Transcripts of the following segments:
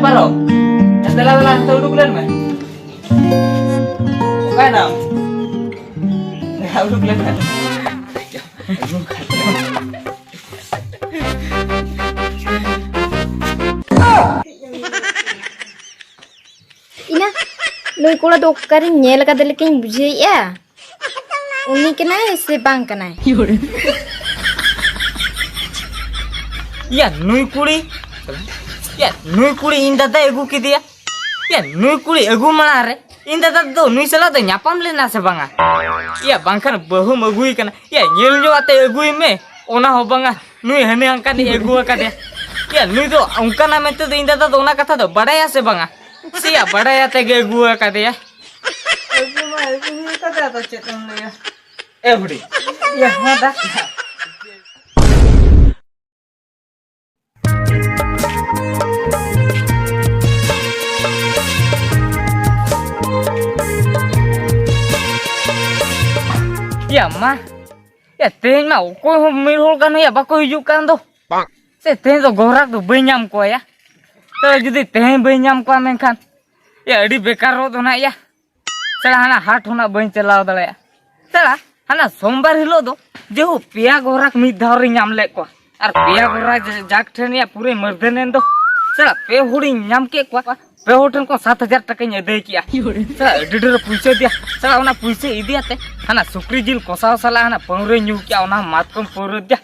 paro. Telah udah bulan mah. Bukan dong. Udah bulan kan. Ina, nui kula dokar nyel ka delekin bujhe ya. Uni kena se bang kena. Ya nui kuri. Ya nui kuri inda da egu kidia. Ya nui kuri egu mana re. Inda da do nui salah do nyapam le na se banga. Ya bangkan bahu magui kana. Ya nyel jo ate egu me. Ona ho banga nui hane angka di egu ka dia. Ya nui do angka na mete do inda da do na katha do badaya se banga. Siya badaya te egu ka dia. Egu ka dia to chetan le ya. Budi. Ya ada. Ya mah, ya teh mah, kau mirul kan ya, bako hijuk kan tuh. Se teh tuh gorak tuh benyam kau ya. Kalau jadi teh benyam kau menkan, ya di bekar tuh nak ya. Salah hana hat huna bencelau tuh ya. Salah hana sombar hilo tuh, jauh pia gorak midhauri nyam lek kau. Ar pia gorak jakten ya pure merdenen tuh. Salah pe huri nyam ke kau. पे hotel को 7,000 टका दे किया डिडर पुइसे दिया साला उना पुइसे इदियाते हना सुक्री जिल कोसाव साला हना पंगरे न्यू किया उना मातकम पोर दिया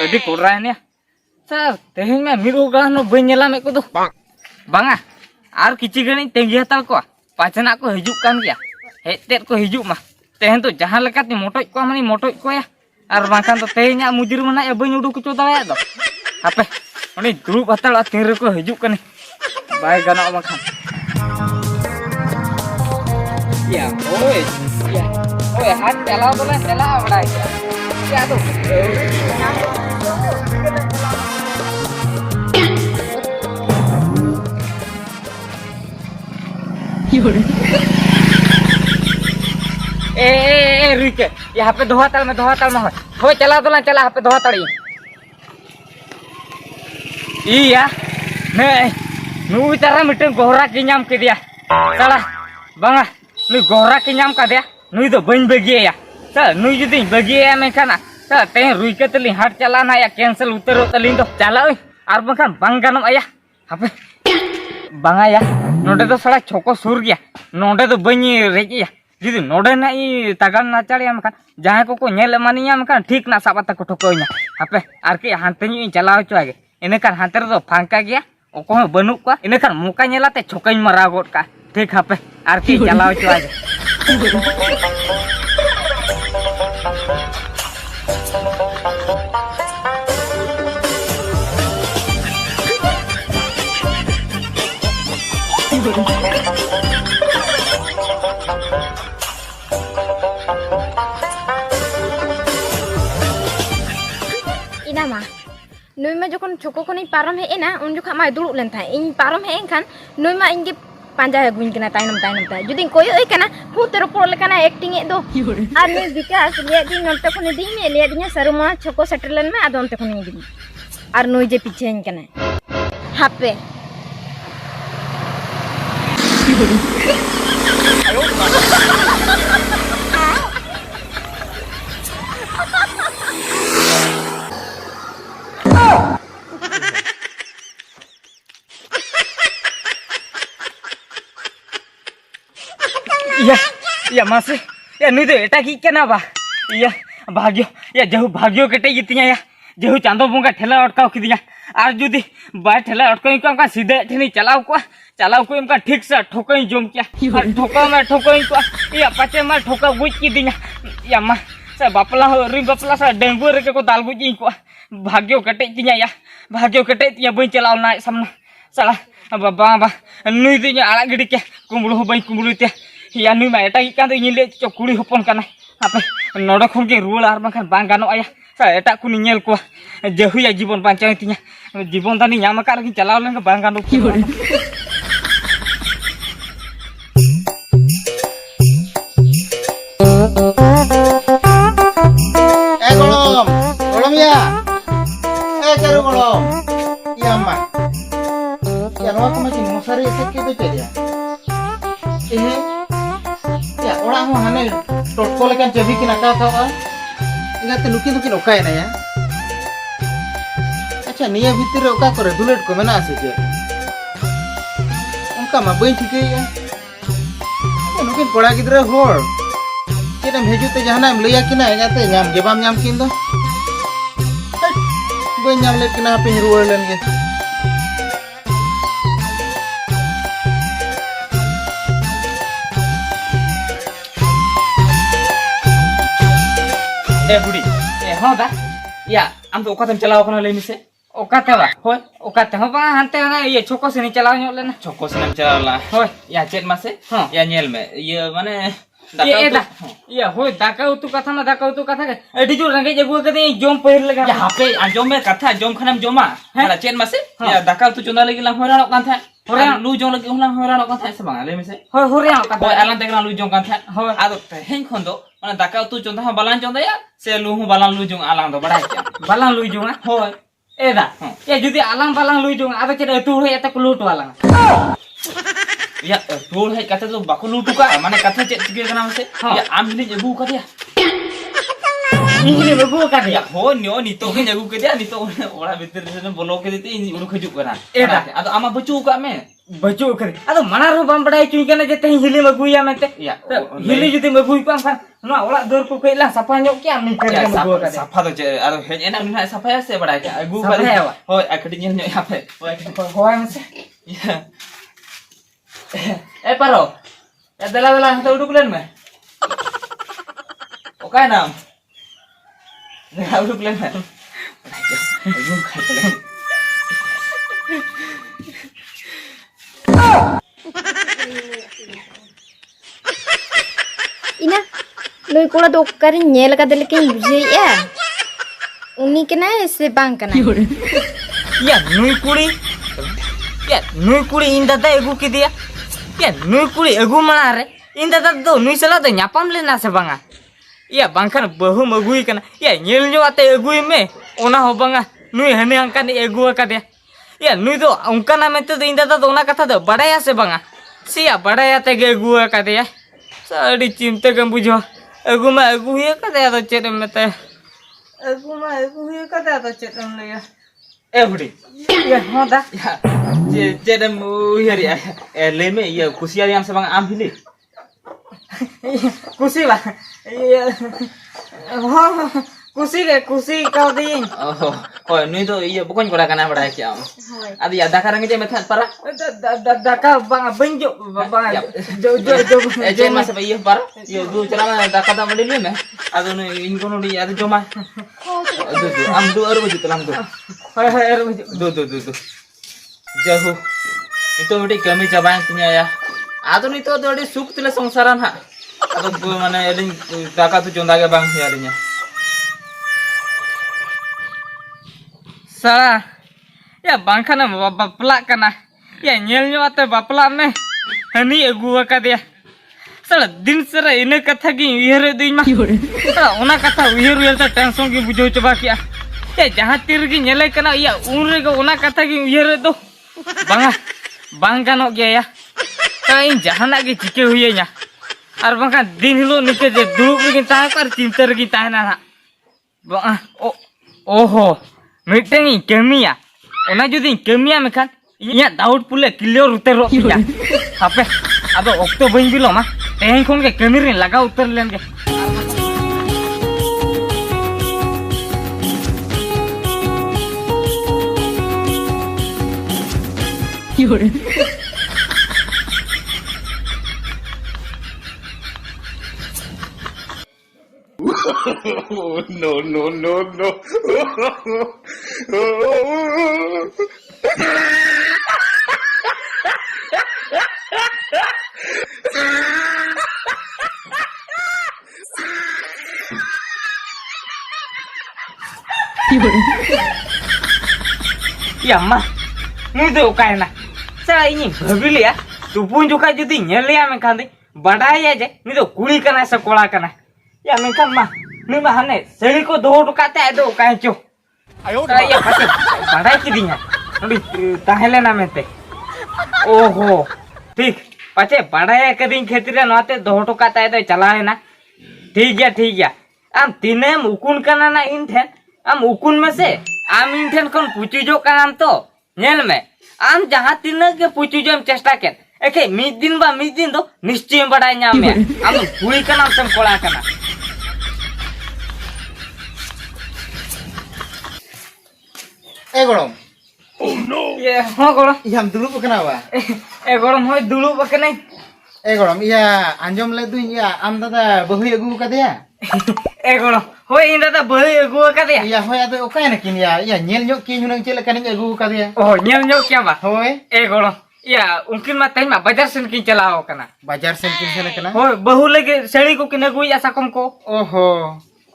अडी कोराय ने सर तेहें में मिरो गानो बनेला में को दो बांगा आर किछि गनी तेंगी हताल को पाचना को हिजुक कान गया हेतेत को हिजुक मा तेहें तो जहां लेकाती मोटoj को मानी मोटoj को या आर बांखान तो तेहेnya मुजिर मना ए बኝ उडुक चो दाया दो आपे उनी दुरुब हताल तीर को हिजुक कने बाय गाना makan. Ya, hat telah boleh telah apa ya? Ya tuh. Rike, ya HP doa tal mah. Ho cala HP doa tali. Iya, nih. Nui tara miteng gorak nyam ke dia. Salah. Banga, nui gorak nyam ka dia. Nui do bain bagi ya. Salah nui judi bagi ya mekana. Salah teh rui ke teling hat chalana ya cancel utero teling do. Chala oi. Ar bangkan bangganam ayah. Apa? Banga ya. Node do salah choko sur gya. Node do bain reji ya. Judi node na I tagan na chali ya mekan. Jahan ko nyel mani ya mekan ठीक ना sabata ko tokonya. Apa? Ar ke hantenyu chalao chu age. Ene kan hanter do phangka gya. Oko बनूक का इन खान मुका नेलाते छोकई मरा गोट का ठीक हापे are की चलाओ चो आज इना मा नई मा जखन छोको खनि पारम हे ना उन जखा मा दुड़ुब लेन था इन पारम हे एनखान नई मा इनगे पांजा गुइन कना तायनम ता जुदी कोय ओय कना हुत रोपड़ लेकना एक्टिंग ए दो आर नई विकास लिया दिन नोटे खनि दी मे लिया दिन सरुमा छोको सेटल लेन में आदम ते खनि दी आर नई जे पीछे इन कना हापे Ya masih ya nuy do eta ki kena ba iya भाग्य या जहु भाग्य कटे जितिया या जहु चांदो बंगा ठेला अटकाव किदिया आर जुदी बाय ठेला अटकाई का सीधे ठेनी चलाव को इनका ठीक से ठोकई जोम क्या ठोका में ठोकई को या पाचे में ठोका गुज किदिया या मा से बापला रि बापला से डेंगू रे को दाल गुज को भाग्य कटे तिया या भाग्य कटे तिया बई चलाव ना सामना साला बाबा बा नुई दिया आला गिडी के कुमड़ो बई कुमड़ो ते या नुई मा एटा का इले चकुड़ी हपन काना apa noda khon ke rual ar bangkan bang gano aya sa eta ku nyel ko jehu ya jibon pancang tinya jibon tani nyama kar ki chalao len bang gano ki golom ya caru golom iya mah ya nova ko macam mosari esek ke betul ya ya orang mau hane totko lekan cabi kina kau ingat nukin okai na ya acha niya bhitir re oka kore dulet ko mena ase je onka ma bain thike ya nukin koda gidra hor kita hejute jahana em leya kina ingate nyam ge bam nyam kin do bain nyam le kina hape ruar len ge बुढ़ी हाँ दा या आम तो ओकातेम चलाव कना ले मिसे ओकाते बा होय ओकाते हो बा हानते ना ये छोको से नि चलाव ᱧᱚᱜ लेना छोको से नम चला होय या चेत मासे हाँ या नेल में ये माने ये दा ये होय दाका उतु कथा ना दाका उतु कथा एडी जो रंगे जगु कदे जोम पहिर लगा या हापे आजोम में कथा जोम खनम जोमा हला चेत मासे या दाका तू चुंदा लगी ला होरा नक था होरा लू जोम लगी हुला होरा नक था से बांगा ले मिसे होय होरे कथा होय आलान तेगना लू जोम था होय आदो हेन खन दो माने दाका तू चुंदा हम बालान चुंदा या से लू हूं बालान लू जोम आलान दो बड़ाई क्या बालां लुई जोंगा होय ए दा ये जुदी आलां बालां लुई जोंगा आदो चेद अतु होय एते कुलुट वाला या टोल है कथा तो बाको लूटू का माने कथा चेत के कना मासे या आम हिली जगु का दिया ini bagu ka या dia हो न्यो नितो के जगु के दिया नितो ओड़ा भीतर से बोलो के देते इन उनु खजु करा एदा आदो आमा बचू का में baju kare ado mana ro bam badai cuy kana je teh hili magu ya mente या hili judi magu ko kan no ola dor ko kei lah sapa nyok kya mi kare या magu ka साफा तो आदो हेन एना मिना साफा से बड़ा के अगु साफा है वा? हो अकडी न्यो न्यो या पे hoy mase या ए पारो ए दला दला तो उडुक लेन में ओका नाम दला उडुक लेन में अगु खाते ina loi kola do kari nyel ka del kin buje ya uni kena se bang kana ya nui kuri inda da egu ki dia ya nui kuri egu mana re inda da do nui sala do nyapam le na se banga ya bangkan bahu magui kana ya nyel nyo ate egu me ona ho banga nui hane angkan egu ka dia ya nui do ungkana mente do inda da do ona katha do badaya se banga sia badaya te egu ka dia sari चिंता कम बुझो अगु मा अगु ये कदे तो चेतम मते अगु मा अगु ये कदे तो चेतम ले ए बुढ़ी ये हो दा जे जेदम उहरी ए ले में ये कुसिया याम से बंग आम हिली खुशी बा ये हो खुशी का दी ओहो ओय नुई तो ये बकोन कोड़ा कना बड़ा क्या आदि या दाका रंगे जे मेथन para दाका बंग बंजो बंग जो ए जे मा से ये para ये दु चला दाका दा मडे ले में आदो नु इनको नु आदो जोमा दु आम दु अरु बजु तलाम दु हाय हाय अरु बजु दु जहु itu mesti kami cobain punya ya आदो नी तो दो सुख तिले संसारन हा आदो माने एलिन दाका तो चोंदा के बांग हियारिnya साला या बांखाना बापला कना या nyel nyo ate bapla me hani agu ka dia साला दिन सरा इन कथा की उयर दिन मा साला ओना कथा उयर ता टेंशन की बुझो चबा किया या जहां तीर की नेले कना या उन रे को ओना कथा की उयर दो बांगा बांग गानो गया या ता इन जहाना की चिके हुई nya आर बांगा दिन हिलो निके जे दुब की ता पर चिंतर की ता ना बा ओ ओहो मिटेंग कमिया ओना जुदी कमिया मेखान इया डाउट पुले क्लियर उतर रोकिया हापे आदो ऑक्टो बइन बिलो मा तेहन खोन के कमी रे लगा उतर लेन के योरे no. Ya mah, ini tuh kayaknya. Saya ini beli ya. Tuh pun juga jadi nyeli ya mekan deh. Badai aja. Ini tuh kuli kena sekolah kena. Ya mekan mah. Ini mah aneh. Seri ko doh kata ada kayak cuy. Saya pasti badai kidinya. Nanti tahan lah mente. ओहो ठीक पाचे पढ़ाया कदिन खेतरे नोते दोहटो काता है तो चलाए ना ठीक है आम तीनेम उकुन कना ना इन ठेन आम उकुन में से आम इन ठेन कौन पूछी जो काम तो नेल में आम जहाँ तीन के पूछी जो हम चेष्टा के एके मिद दिन तो निश्चय बड़ा नाम में आम हुई का नाम सम कोड़ा कना ए गड़म ये हाँ गोड़म हम दुलुप कना बा ए गोड़म होय दुलू बकने ए गड़म या आंजम ले दुई या आम दादा बहु अगु कदेया ए गोड़म होय इन दादा बहई अगु का दे या होय आदो ओकाय नकिन या नेल ᱧᱚᱜ की हुनंग चेले कनिंग अगु कदेया ओ नेल ᱧᱚᱜ क्या बा होय ए गोड़म या उनकिन मा तई मा बाजार सेन की चलाओ कना बाजार से किन से कना होय बहु लगे सड़ी को किन अगु या साकम को ओहो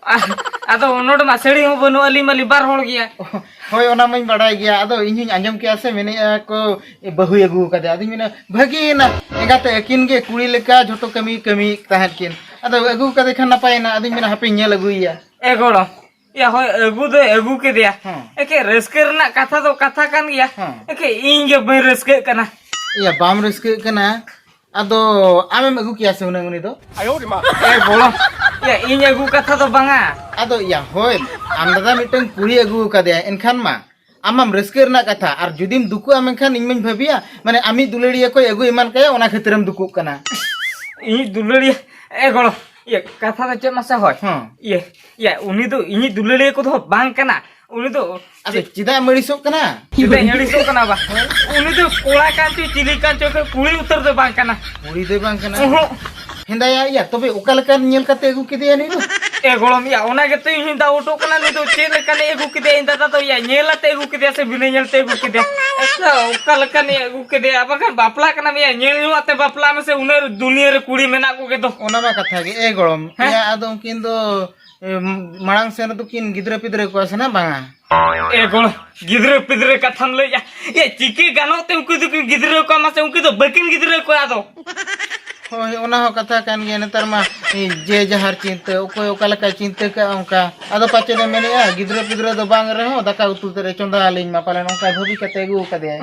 आदो नोड मा सड़ी हो बनु अली मली बार होड़ गया होय ओना मई बड़ाई गया आदो इᱧ आंजम के से मेने को बहु अगु कदे आदि मेने भगी ना एगाते किन गे कुड़ी लेका झोटो कमी ताहन किन आदो अगु कदे खन नपाय ना आदि मेने हापे नेल अगुइया ए गोड़म या होय अगु दे अगु के दिया एके रस्कर ना कथा तो कथा कान गया एके इन गे बई रस्के कना या बाम रस्के कना आदो आमेम अगु किया से हुनंग उनी दो ए गोड़म या इन अगु कथा तो बांगा आदो या होय आम दादा मिटन कुड़ी अगु कदे एनखान मा आमाम रस्के रना कथा और जुदीम दुकु आमेखान इñ मई भाबिया माने आमी दुलड़िया को अगु इमान कया ओना खतरम दुकु कना इ दुलड़िया ए गोड़म ये कथा तो चेक मासा होय ये या उनी तो इनी दुलड़िया को तो बांग कना उनी तो आदो चिदा मड़ीसो कना चिदा यड़ीसो कना बा उनी तो कोड़ा कांचो चिली कांचो के कुड़ी उतर दे बांग कना कुड़ी दे बांग कना हिंदाया या तबे ओका लेका नेल कते अगु किदिया नी ए गोड़म या ओना के तो इन दा ऑटो कना नी तो चेक कने एगु के दे इन दादा तो या नेलते एगु के दे से बिने नेलते एगु के दे ऐसा ओका लेका ने एगु के दे अबकन बापला कना में नेल आते बापला में से उने दुनिया रे कुड़ी मेना को के तो ओना मा कथा गे ए गड़म या आदो किन दो मांग से तो किन गिद्रे पिद्रे को से ना बांगा ए गोड़ गिद्रे पिद्रे कथम ले ये चिकी गानो ते उनको तो गिद्रे को मा से उनको तो बकिन गिद्रे को आ दो होय ओना हो कथा कान गे नेतर मा जे जहार चिंता ओको ओका लेका चिंता का ओका आदो पाचे ने मेने गिद्रे पिद्रे दो बांग रहे हो दका उतु तेरे चंदा लिन मा पाले ओका भबी कते अगु कदे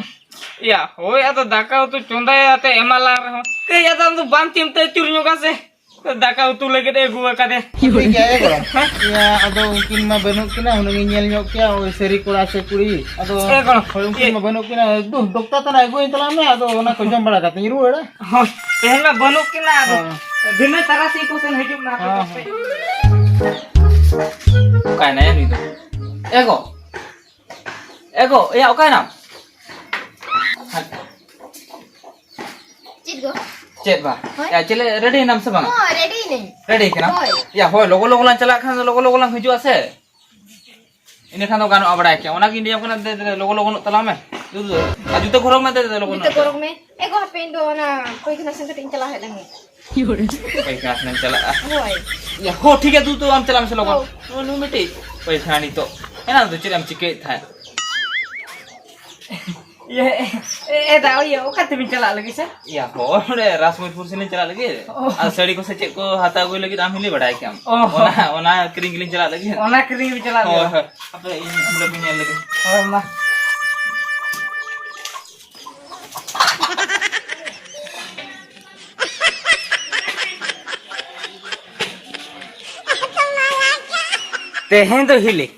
या होय आदो दाका तो चंदा आते एमाला रहो ते या तो बाम चिमते चुरño का से दाका उतु लगे एगु का दे ठीक है ए गड़म या आदो उनकिन मा बनु किना हुनंग नेल ᱧᱚᱜ क्या ओय सेरी कोड़ा से कुड़ी आदो ए गड़म होय उनकिन मा बनु किना दु डॉक्टर तना अगु इंतला में आदो ओना को जम बड़ा कते रुड़ा हो तेन में बनो कि ना दिन तारा से को से हिजुक ना काय ना नी तो एगो या काय नाम चित गो चेत बा या चले रेडी नाम से बांग हां रेडी नहीं रेडी के नाम या होय लोगो लान चला खान लोगो लान हिजु आसे इने खान गानो अबड़ा के ओना की नियम कना दे लोगो तला में दू आजु तो घरों में दे लोगो तो कोरग में एगो हपेन दो ना कोई खना संग टिंग चला है लंगे पैसा नहीं चला होय या हो ठीक है तू हम चला में से लोगो नो मिटे पैसा नहीं तो है ना तो चले हम चिके था ये ए दाओ ये ओका ते चला लगी से या हो रे रासमपुर से नहीं चला लगे आ सड़ी को से चेक को हाथा कोई लगी हम ही बढ़ाए क्या ओना ओना क्रिंगलिंग चला लगे ओना करी भी चला ओ अब हम लोग भी लगे और मा तेहें तो हिले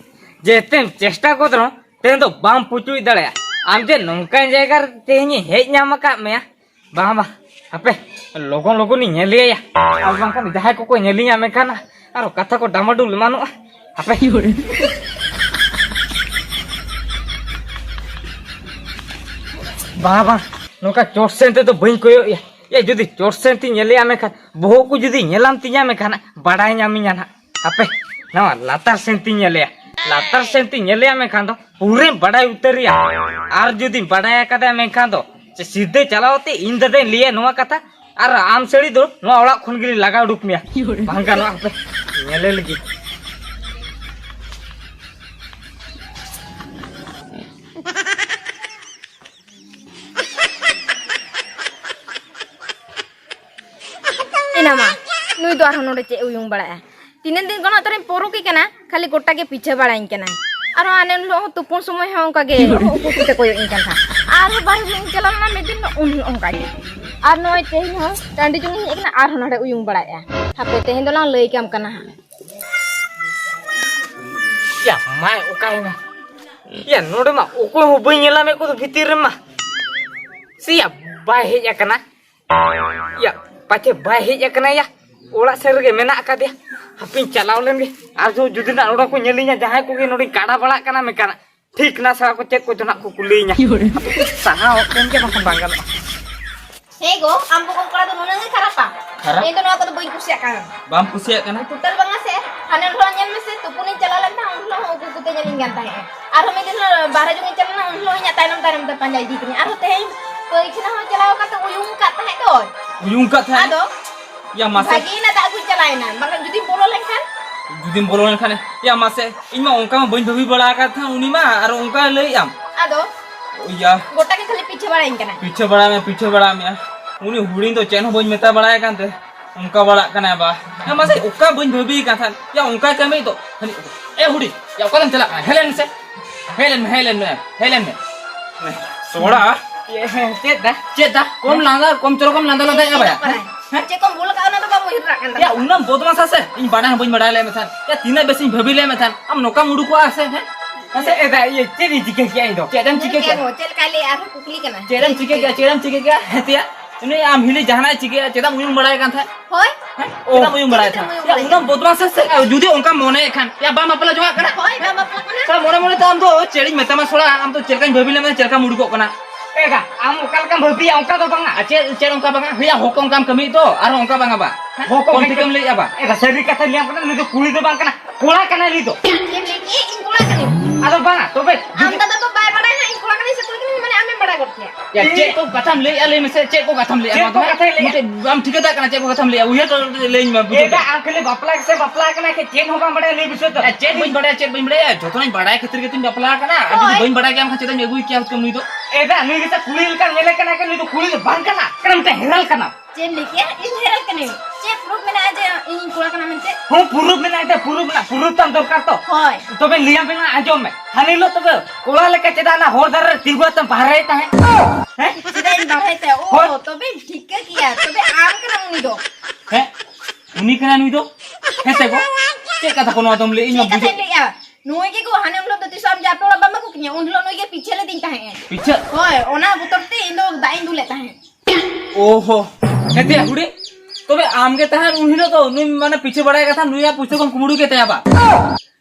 जेते चेष्टा को दरो तेहें तो बाम पुचुई दड़या आम जे नौका जगह तेहें हेज नाम का में बा अपे लोगों लोगों नी नेलिया या अब बांका जहां को नेलिया में खाना आरो कथा को डामाडुल मानो अपे बा नौका चोट सेंते तो बई कोयो या जुदी चोट सेंती नेलिया में खान बहु को जुदी नेलाम तिया में खाना बड़ाई नामिया ना अपे ना लातार सेंती नेलिया लातार सेंती नेलिया में खान दो पूरे बड़ाई उतरिया आर जुदी बड़ाया कदा में खान दो सीधे चलावते इन ददे लिए नोआ कथा आर आम सेड़ी दो नोआ ओड़ा खन गिरी लगा उडुक मिया भांगा नोआ पे नेले लगी इनामा नुई तो आरो नोडे चे उयुंग बड़ा तीन दिन गना तरे पोरो के कना खाली गोटा के पीछे बड़ा इन कना आरो आने लो तुपुन समय हम का गे पुते कोयो इन कना आर बारे जुंग चलाना मेदिन उन ओंका गे आर नय तेहिन हो टांडी जुंग एकना आर नडे उयुंग बड़ाया हापे तेहिन दोला लई काम कना या माय ओकाय ना या नोडे मा ओको हो बई नेला मे को भीतर रे मा सिया बाय हेज akana या पाचे बाय हेज akana या ओड़ा सेर गे मेना का दे हापिन चलाव लेन गे आर जो जुदी ना ओड़ा को नेलिया जहां को गे नोडी काडा बड़ा कना मे कना ठीक ना सा को चेक को जना को कुलिया साहा ओकन के बखन बांगल हेगो आम को करा तो नोने खरापा खराप? ए तो नो को तो बई कुसिया का बाम कुसिया कना टोटल बंगा से हाने लो nyel में से तुपुनी चला लगता उन लो को कुते जनिन जानता है आर हम दिन बाहर जुंग चलना उन लो nya ताइनम ताइनम त पंजाई दी कनी आर तेहिन परीक्षा हो चलाओ का तो उयुंग का है तो उयुंग का था आदो या मासे भागी ना दा कुछ चलाइना मगर जुदी बोलो लेखान जुदिम बोलो खाने या मासे इन मा ओंका मा बइन भबी बड़ा का था उनी मा और ओंका ले आम आदो या गोटा के खाली पीछे बड़ा इनकना पीछे बड़ा में उनी हुडिंग तो चेन हो बइन मेता बड़ा कानते ओंका बड़ा कना बा या मासे ओका बइन भबी का था या ओंका कमे तो ए हुडी या ओका चला हेलेन से हेलेन में सोड़ा ये चेदा चेदा कम लांदा कम चलो कम लांदा लांदा या बा चे कम बोल का ना तो बाबू हिर राखन या उना बदमाश आसे इन बाडा बइन बड़ा ले में था या तीना बेसी भबी ले में था हम नोका मुडु को आसे है ऐसे एदा ये चेरी चिके क्या इदो चेदम चिके के हो चल काले आर कुकली कना चेदम चिके क्या हतिया इने आम हिली जहाना चिके चेदम उयुं बड़ा कान था होय चेदम उयुं बड़ा था या उना बदमाश आसे जुदी ओंका मोने खान या बाम अपला जोगा कना होय बाबा अपना कना सा मोने तो हम तो चेड़ी मेता मा सोड़ा हम तो चेलका भबी ले में चेलका मुडु को कना एगा आम ओकल काम भबी ओंका तो बांगा चेड़ ओंका बांगा हिया होकों काम कमी तो आर ओंका बांगा बा होको कौन टिकम ले आबा एगा सरी कथा लिया कना नि तो कुली तो बांग कना कोला कना ली तो ये लेके इन कोला कनी आदो बांगा तो बे आम दादा तो बाय बड़ा है इन कोला कनी से कोई माने आमे बड़ा करते या चेक को कथम ले आले में से चेक को कथम ले चेक को कथम ले हम ठिकदा कना चेक को कथम ले उहे तो ले में एगा आंखले बापला से बापला कना के चेन होगा बड़ा ले बिसो तो चेक बइन बड़ा जोतो नहीं बड़ा खतिर के तुम बपला कना अभी बइन बड़ा के हम खचदा में एगुई क्या कम नहीं तो एगा नुई के कुली का नेले कना के नी तो कुली तो बांग कना करम ते हेरल कना चेन लेके इन हेरल कनी चे प्रूफ में आज इन कोला कना में से हूं पुरुब में ना पुरुब तम दरकार तो होय तो बे लिया बिना आजो में हानि लो तो कोला लेके चेदा ना होर दर तिगो तम बाहर रहता है हैं सीधा इन बाहर थे ओ तो बे ठीक है किया तो बे आम कना उनी दो हैं उनी कना नुई दो हेते को चेक कथा कोनो तुम ले इन ठीक है ले या नोई के को हाने हम लोग तो सब जातो बाबा को किया उन लोग नोई के पीछे ले दिनता है पीछे होय ओना बुतरते इन लोग दाइन दु लेता है ओहो हेते हुडी तबे आम के तहार उहिनो तो नुई माने पीछे बड़ा का था नुई या पूछो कम कुमुडू के तयाबा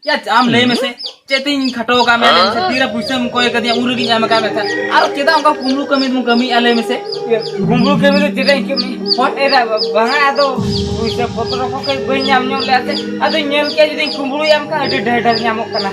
या आम ले में से चेतिन खटो का में से तीरा पूछे हम कोई कदिया उरगी जाम का में था आरो चेदा उनका कुमुडू कमी आले में से गुंगू के में चेदा के में होट एदा बांगा तो उसे पत्रो को के बई नाम न्यो लेते अदो नेल के जदी कुमुडू याम का अडी ढेडर नामो कना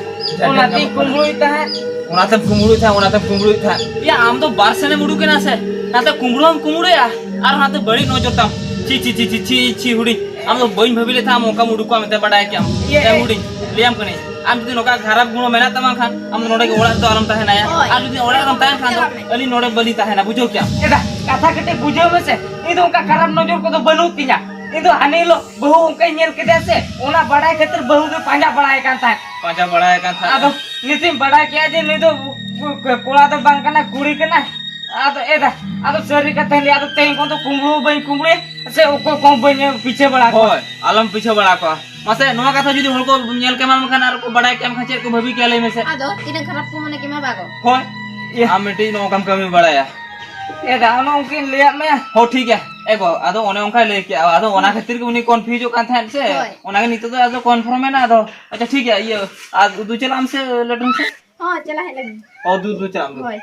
ओनाती कुमुडू ता है ओनाते कुमुडू था या आम तो बार से ने मुडू के ना से ना तो कुमुडू या आर ना तो बड़ी नजर ता ची हुडी हम तो बइन भबिले था मोका मुडू को में बड़ा क्या ए हुडी लियाम कने आम जदी नोका खराब गुण मेना तमा खान हम नोडे के ओड़ा तो आराम ता है ना आ जदी ओड़ा आराम ता खान तो अली नोडे बली ता है ना बुझो क्या एदा कथा कटे बुझो में से इ तो का खराब नजर को तो बनू तिया इ तो हानि लो बहु उनके नेल के से ओना बड़ा खातिर बहु के पांजा बड़ाए कान था पांजा बड़ा का था आदो नितिन बड़ा किया जे नहीं तो कोला तो बांग कना कुड़ी कना आदो एदा आदो सरी का तले आदो तें को तो कुंबड़े से ओको को बने पीछे बड़ा को होय आलम पीछे बड़ा को मासे नोआ कथा जदी हल को नेल के मान खान आर को बड़ा के हम खाचे को भबी के ले में से आदो तिने खराब को मने के मा बागो होय हम मिटी नो कम कमी बड़ा या एदा ओनो उनके ले में हो ठीक है एगो आदो ओने ओंका ले के आदो ओना खातिर के उनी कंफ्यूज हो कान था से ओना के नीतो तो आदो कंफर्म है ना आदो अच्छा ठीक है ये आज दू चला हमसे लेटर से हां चला है लगी और दू चला हम होय